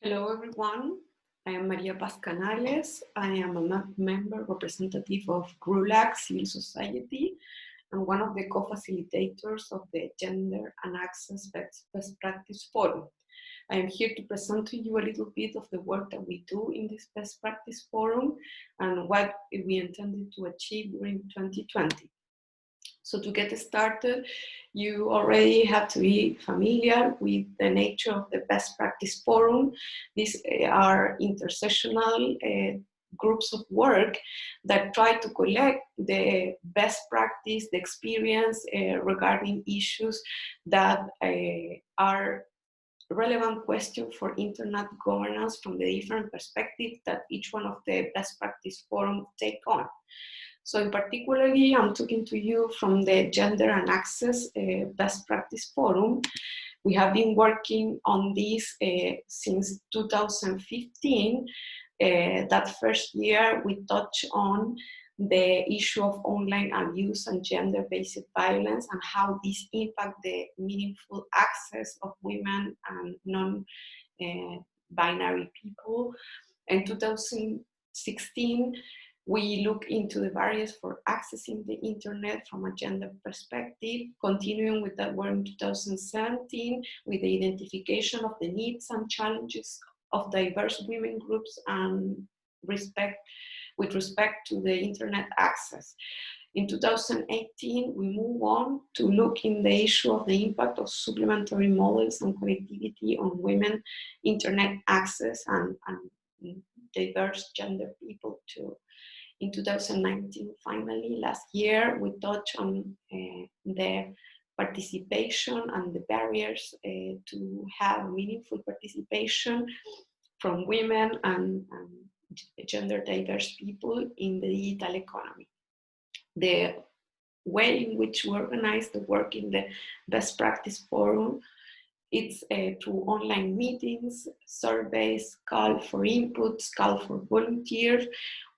Hello, everyone. I am Maria Paz Canales. I am a member representative of GRULAC Civil Society and one of the co-facilitators of the Gender and Access Best Practice Forum. I am here to present to you a little bit of the work that we do in this Best Practice Forum and what we intended to achieve during 2020. So to get started, you already have to be familiar with the nature of the Best Practice Forum. These are intersectional groups of work that try to collect the best practice, the experience regarding issues that are relevant questions for internet governance from the different perspectives that each one of the Best Practice Forum take on. So in particularly, I'm talking to you from the Gender and Access Best Practice Forum. We have been working on this since 2015. That first year, we touched on the issue of online abuse and gender-based violence and how this impact the meaningful access of women and non-binary people. In 2016, we look into the barriers for accessing the internet from a gender perspective, continuing with that work in 2017 with the identification of the needs and challenges of diverse women groups and with respect to the internet access. In 2018, we move on to look in the issue of the impact of supplementary models and connectivity on women internet access and diverse gender people too. In 2019, finally, last year, we touched on the participation and the barriers to have meaningful participation from women and gender diverse people in the digital economy. The way in which we organize the work in the Best Practice Forum, it's through online meetings, surveys, call for inputs, call for volunteers,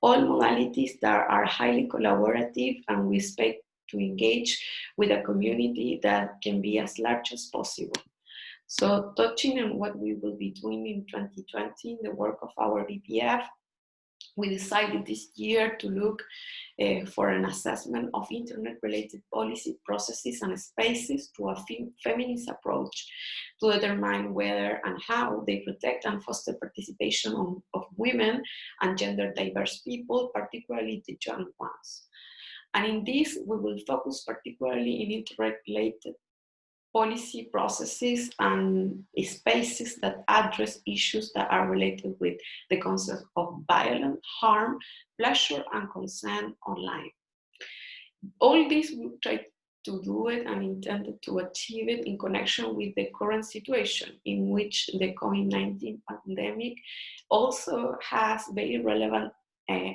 all modalities that are highly collaborative, and we expect to engage with a community that can be as large as possible. So touching on what we will be doing in 2020 in the work of our BPF, we decided this year to look for an assessment of internet-related policy processes and spaces through a feminist approach to determine whether and how they protect and foster participation of women and gender diverse people, particularly the young ones. And in this, we will focus particularly in internet-related policy processes and spaces that address issues that are related with the concept of violence, harm, pleasure, and consent online. All this we try to do it and intended to achieve it in connection with the current situation in which the COVID-19 pandemic also has very relevant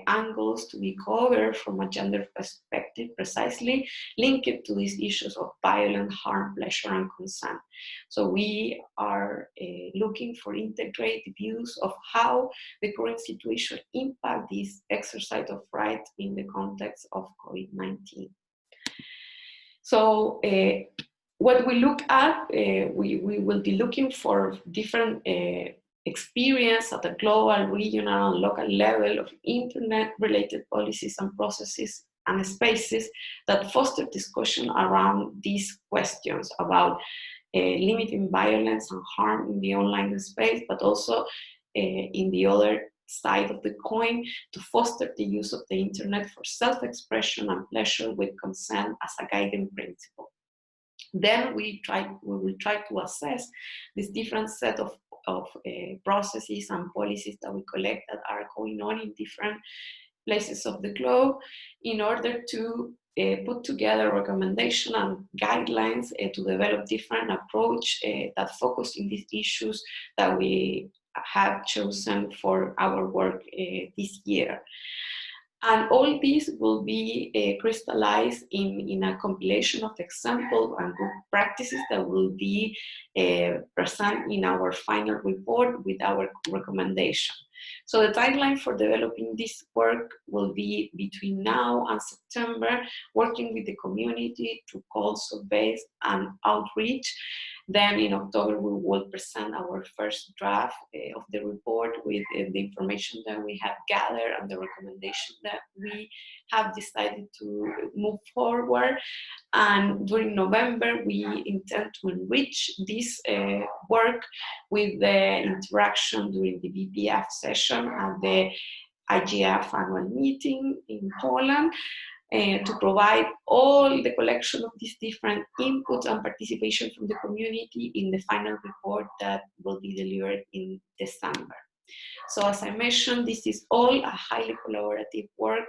angles to be covered from a gender perspective, precisely linked to these issues of violence, harm, pleasure, and consent. So we are looking for integrated views of how the current situation impacts this exercise of right in the context of COVID-19. So what we look at, we will be looking for different experience at the global, regional, and local level of internet-related policies and processes and spaces that foster discussion around these questions about limiting violence and harm in the online space, but also in the other side of the coin, to foster the use of the internet for self-expression and pleasure with consent as a guiding principle. Then we will try to assess this different set of processes and policies that we collect that are going on in different places of the globe in order to put together recommendations and guidelines to develop different approach that focus in these issues that we have chosen for our work this year. And all this will be crystallized in a compilation of examples and good practices that will be present in our final report with our recommendation. So the timeline for developing this work will be between now and September, working with the community to call surveys and outreach. Then in October, we will present our first draft of the report with the information that we have gathered and the recommendation that we have decided to move forward. And during November, we intend to enrich this work with the interaction during the BPF session at the IGF annual meeting in Poland, to provide all the collection of these different inputs and participation from the community in the final report that will be delivered in December. So as I mentioned, this is all a highly collaborative work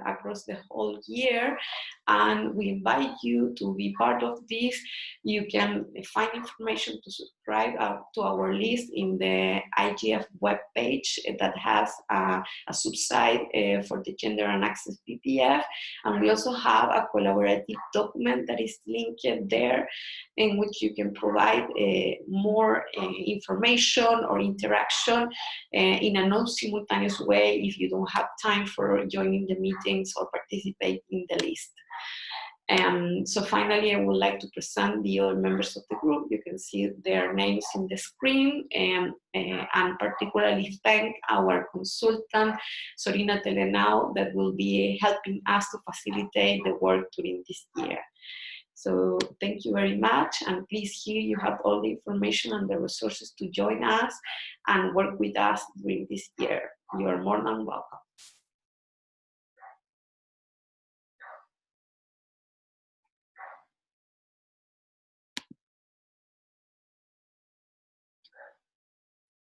across the whole year, and we invite you to be part of this. You can find information to subscribe to our list in the IGF webpage that has a subsite for the Gender and Access BPF, and we also have a collaborative document that is linked there, in which you can provide more information or interaction in a non-simultaneous way if you don't have time for joining the meetings or participate in the list. So finally, I would like to present the other members of the group. You can see their names in the screen, and particularly thank our consultant, Sorina Telenau, that will be helping us to facilitate the work during this year. So thank you very much, and please here you have all the information and the resources to join us and work with us during this year. You are more than welcome.